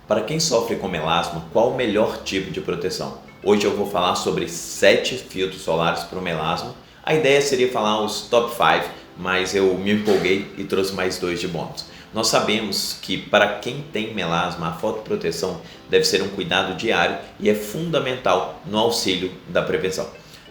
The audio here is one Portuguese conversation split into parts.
Para quem sofre com melasma, qual o melhor tipo de proteção? Hoje eu vou falar sobre 7 filtros solares para o melasma. A ideia seria falar os top 5, mas eu me empolguei e trouxe mais 2 de bônus. Nós sabemos que para quem tem melasma, a fotoproteção deve ser um cuidado diário e é fundamental no auxílio da prevenção.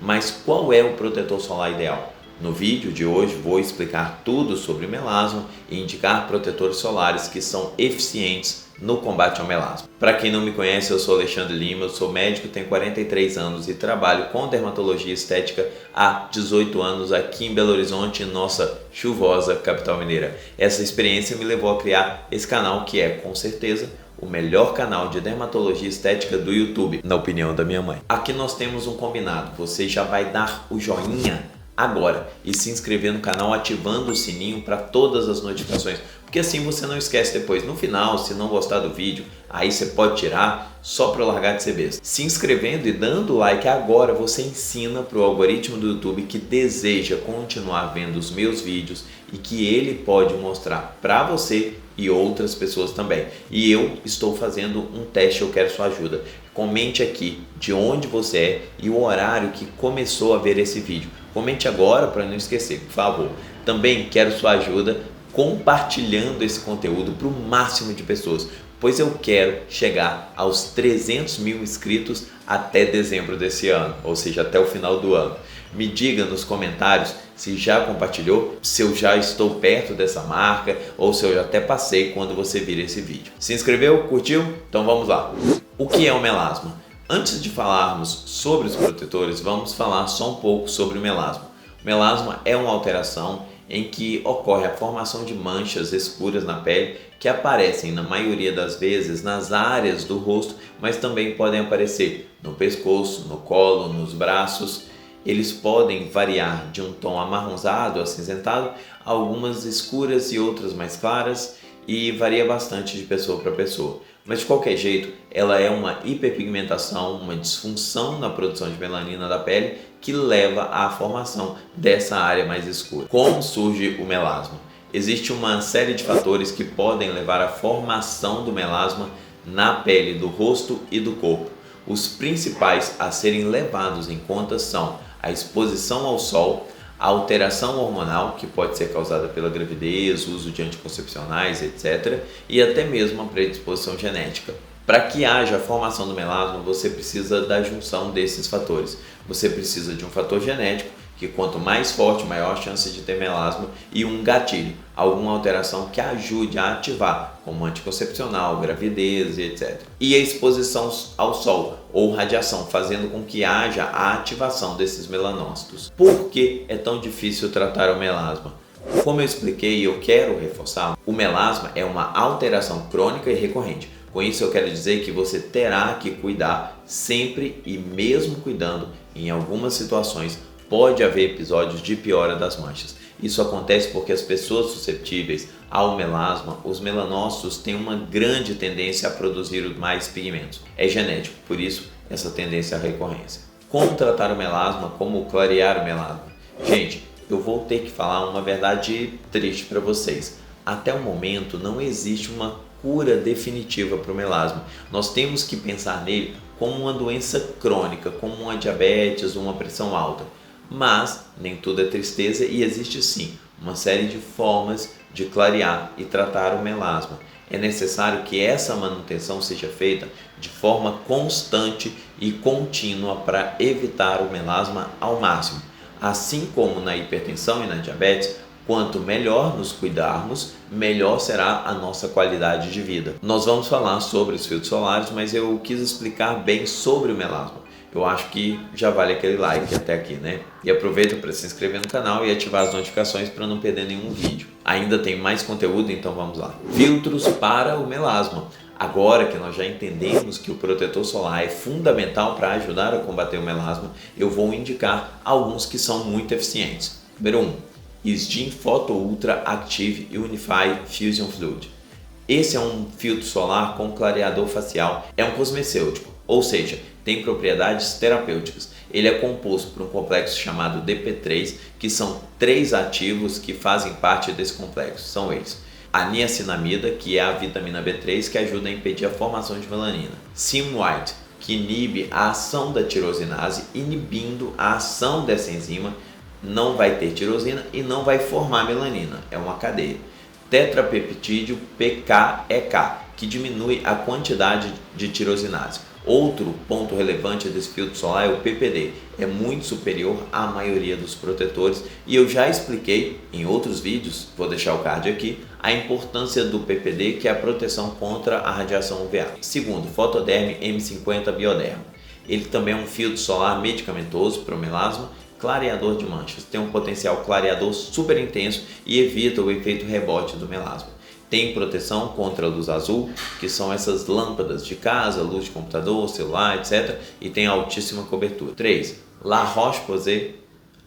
Mas qual é o protetor solar ideal? No vídeo de hoje vou explicar tudo sobre melasma e indicar protetores solares que são eficientes no combate ao melasma. Para quem não me conhece, eu sou Alexandre Lima, eu sou médico, tenho 43 anos e trabalho com dermatologia estética há 18 anos aqui em Belo Horizonte, nossa chuvosa capital mineira. Essa experiência me levou a criar esse canal que é, com certeza, o melhor canal de dermatologia estética do YouTube, na opinião da minha mãe. Aqui nós temos um combinado, você já vai dar o joinha agora e se inscrever no canal ativando o sininho para todas as notificações, porque assim você não esquece depois. No final, se não gostar do vídeo, aí você pode tirar só para largar de ser besta. Se inscrevendo e dando like agora, você ensina para o algoritmo do YouTube que deseja continuar vendo os meus vídeos e que ele pode mostrar para você e outras pessoas também. E eu estou fazendo um teste, eu quero sua ajuda. Comente aqui de onde você é e o horário que começou a ver esse vídeo. Comente agora para não esquecer, por favor. Também quero sua ajuda compartilhando esse conteúdo para o máximo de pessoas, pois eu quero chegar aos 300 mil inscritos até dezembro desse ano, ou seja, até o final do ano. Me diga nos comentários se já compartilhou, se eu já estou perto dessa marca ou se eu já até passei quando você vir esse vídeo. Se inscreveu? Curtiu? Então vamos lá. O que é o melasma? Antes de falarmos sobre os protetores, vamos falar só um pouco sobre o melasma. O melasma é uma alteração em que ocorre a formação de manchas escuras na pele que aparecem na maioria das vezes nas áreas do rosto, mas também podem aparecer no pescoço, no colo, nos braços. Eles podem variar de um tom amarronzado, acinzentado, algumas escuras e outras mais claras, e varia bastante de pessoa para pessoa. Mas de qualquer jeito, ela é uma hiperpigmentação, uma disfunção na produção de melanina da pele que leva à formação dessa área mais escura. Como surge o melasma? Existe uma série de fatores que podem levar à formação do melasma na pele do rosto e do corpo. Os principais a serem levados em conta são a exposição ao sol, a alteração hormonal, que pode ser causada pela gravidez, uso de anticoncepcionais, etc., e até mesmo a predisposição genética. Para que haja a formação do melasma, você precisa da junção desses fatores. Você precisa de um fator genético, que quanto mais forte, maior a chance de ter melasma, e um gatilho, alguma alteração que ajude a ativar, como anticoncepcional, gravidez, etc. E a exposição ao sol ou radiação, fazendo com que haja a ativação desses melanócitos. Por que é tão difícil tratar o melasma? Como eu expliquei e eu quero reforçar, o melasma é uma alteração crônica e recorrente. Com isso eu quero dizer que você terá que cuidar sempre e mesmo cuidando, em algumas situações, pode haver episódios de piora das manchas. Isso acontece porque as pessoas suscetíveis ao melasma, os melanócitos, têm uma grande tendência a produzir mais pigmentos. É genético, por isso essa tendência à recorrência. Como tratar o melasma? Como clarear o melasma? Gente, eu vou ter que falar uma verdade triste para vocês. Até o momento não existe uma cura definitiva para o melasma. Nós temos que pensar nele como uma doença crônica, como uma diabetes ou uma pressão alta. Mas nem tudo é tristeza e existe sim uma série de formas de clarear e tratar o melasma. É necessário que essa manutenção seja feita de forma constante e contínua para evitar o melasma ao máximo. Assim como na hipertensão e na diabetes, quanto melhor nos cuidarmos, melhor será a nossa qualidade de vida. Nós vamos falar sobre os filtros solares, mas eu quis explicar bem sobre o melasma. Eu acho que já vale aquele like até aqui, né? E aproveita para se inscrever no canal e ativar as notificações para não perder nenhum vídeo. Ainda tem mais conteúdo, então vamos lá. Filtros para o melasma. Agora que nós já entendemos que o protetor solar é fundamental para ajudar a combater o melasma, eu vou indicar alguns que são muito eficientes. Número 1. Skin Photo Ultra Active Unify Fusion Fluid. Esse é um filtro solar com clareador facial, é um cosmecêutico, ou seja, tem propriedades terapêuticas. Ele é composto por um complexo chamado DP3, que são 3 ativos que fazem parte desse complexo. São eles: A niacinamida, que é a vitamina B3 que ajuda a impedir a formação de melanina. Simwhite, que inibe a ação da tirosinase, inibindo a ação dessa enzima, não vai ter tirosina e não vai formar melanina, é uma cadeia. Tetrapeptídeo PKEK, que diminui a quantidade de tirosinase. Outro ponto relevante desse filtro solar é o PPD, é muito superior à maioria dos protetores e eu já expliquei em outros vídeos, vou deixar o card aqui, a importância do PPD, que é a proteção contra a radiação UVA. Segundo, Photoderm M50 Bioderma. Ele também é um filtro solar medicamentoso para o melasma, clareador de manchas, tem um potencial clareador super intenso e evita o efeito rebote do melasma. Tem proteção contra a luz azul, que são essas lâmpadas de casa, luz de computador, celular, etc. E tem altíssima cobertura. 3. La Roche-Posay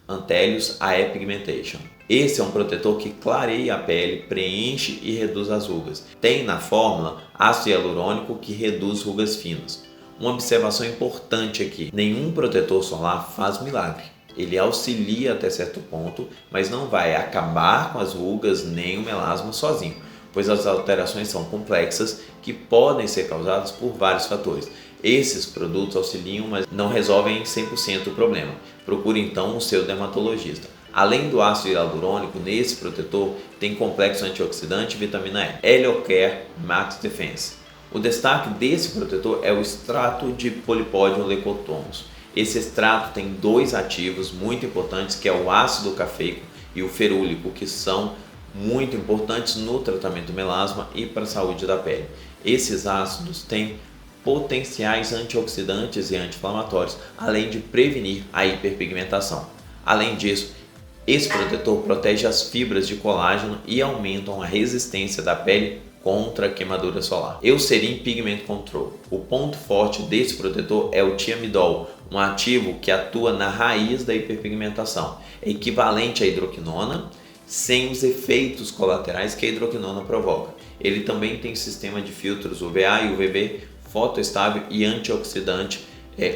Anthelios AE Pigmentation. Esse é um protetor que clareia a pele, preenche e reduz as rugas. Tem na fórmula ácido hialurônico que reduz rugas finas. Uma observação importante aqui, nenhum protetor solar faz milagre. Ele auxilia até certo ponto, mas não vai acabar com as rugas nem o melasma sozinho, pois as alterações são complexas que podem ser causadas por vários fatores. Esses produtos auxiliam, mas não resolvem 100% o problema. Procure então o seu dermatologista. Além do ácido hialurônico, nesse protetor tem complexo antioxidante e vitamina E. Heliocare Max Defense. O destaque desse protetor é o extrato de Polypodium leucotomus. Esse extrato tem dois ativos muito importantes, que é o ácido cafeico e o ferúlico, que são muito importantes no tratamento do melasma e para a saúde da pele. Esses ácidos têm potenciais antioxidantes e anti-inflamatórios, além de prevenir a hiperpigmentação. Além disso, esse protetor protege as fibras de colágeno e aumentam a resistência da pele contra a queimadura solar. Eucerin Pigment Control. O ponto forte desse protetor é o thiamidol, um ativo que atua na raiz da hiperpigmentação. É equivalente à hidroquinona, sem os efeitos colaterais que a hidroquinona provoca. Ele também tem sistema de filtros UVA e UVB, fotoestável e antioxidante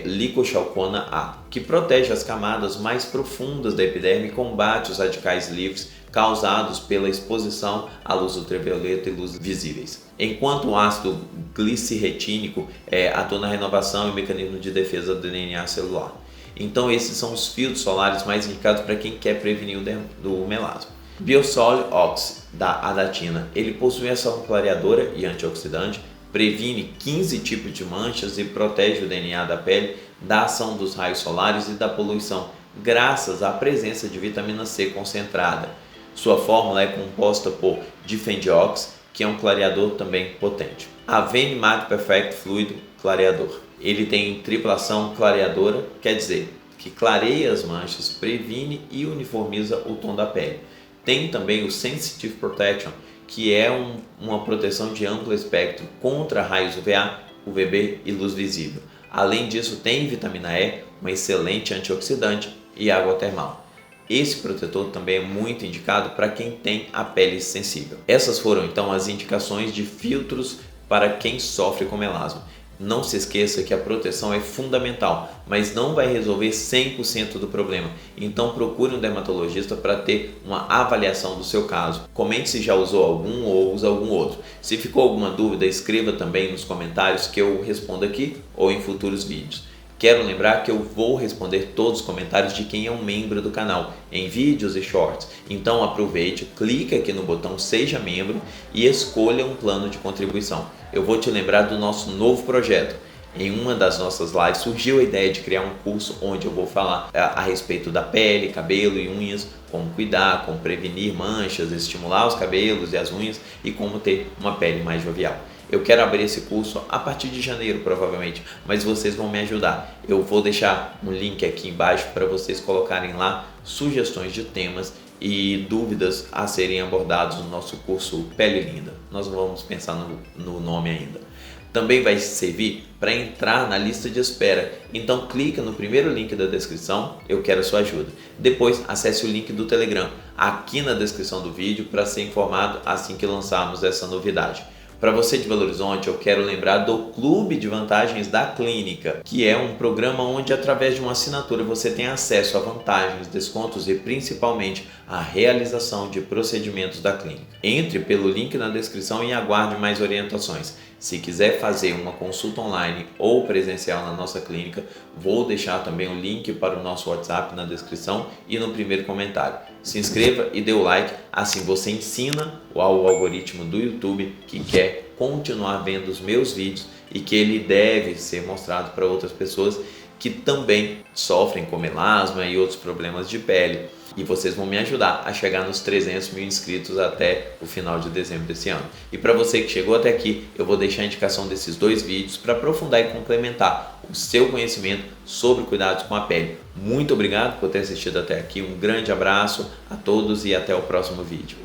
licochalcona A, que protege as camadas mais profundas da epiderme e combate os radicais livres causados pela exposição à luz ultravioleta e luzes visíveis. Enquanto o ácido glicirretínico atua na renovação e mecanismo de defesa do DNA celular. Então esses são os filtros solares mais indicados para quem quer prevenir o melasma. Biosol Oxy, da Adatina. Ele possui ação clareadora e antioxidante, previne 15 tipos de manchas e protege o DNA da pele da ação dos raios solares e da poluição, graças à presença de vitamina C concentrada. Sua fórmula é composta por difendiox, que é um clareador também potente. Avene Matte Perfect Fluido Clareador. Ele tem tripla ação clareadora, quer dizer, que clareia as manchas, previne e uniformiza o tom da pele. Tem também o Sensitive Protection, que é uma proteção de amplo espectro contra raios UVA, UVB e luz visível. Além disso, tem vitamina E, um excelente antioxidante e água termal. Esse protetor também é muito indicado para quem tem a pele sensível. Essas foram então as indicações de filtros para quem sofre com melasma. Não se esqueça que a proteção é fundamental, mas não vai resolver 100% do problema. Então procure um dermatologista para ter uma avaliação do seu caso. Comente se já usou algum ou usa algum outro. Se ficou alguma dúvida, escreva também nos comentários que eu respondo aqui ou em futuros vídeos. Quero lembrar que eu vou responder todos os comentários de quem é um membro do canal, em vídeos e shorts. Então aproveite, clique aqui no botão Seja Membro e escolha um plano de contribuição. Eu vou te lembrar do nosso novo projeto. Em uma das nossas lives surgiu a ideia de criar um curso onde eu vou falar a respeito da pele, cabelo e unhas, como cuidar, como prevenir manchas, estimular os cabelos e as unhas e como ter uma pele mais jovial. Eu quero abrir esse curso a partir de janeiro, provavelmente, mas vocês vão me ajudar. Eu vou deixar um link aqui embaixo para vocês colocarem lá sugestões de temas e dúvidas a serem abordados no nosso curso Pele Linda. Nós vamos pensar no nome ainda. Também vai servir para entrar na lista de espera. Então clica no primeiro link da descrição, eu quero a sua ajuda. Depois acesse o link do Telegram aqui na descrição do vídeo para ser informado assim que lançarmos essa novidade. Para você de Belo Horizonte, eu quero lembrar do Clube de Vantagens da Clínica, que é um programa onde, através de uma assinatura, você tem acesso a vantagens, descontos e principalmente a realização de procedimentos da clínica. Entre pelo link na descrição e aguarde mais orientações. Se quiser fazer uma consulta online ou presencial na nossa clínica, vou deixar também o link para o nosso WhatsApp na descrição e no primeiro comentário. Se inscreva e dê o like, assim você ensina ao algoritmo do YouTube que quer continuar vendo os meus vídeos e que ele deve ser mostrado para outras pessoas que também sofrem com melasma e outros problemas de pele. E vocês vão me ajudar a chegar nos 300 mil inscritos até o final de dezembro desse ano. E para você que chegou até aqui, eu vou deixar a indicação desses 2 vídeos para aprofundar e complementar o seu conhecimento sobre cuidados com a pele. Muito obrigado por ter assistido até aqui, um grande abraço a todos e até o próximo vídeo.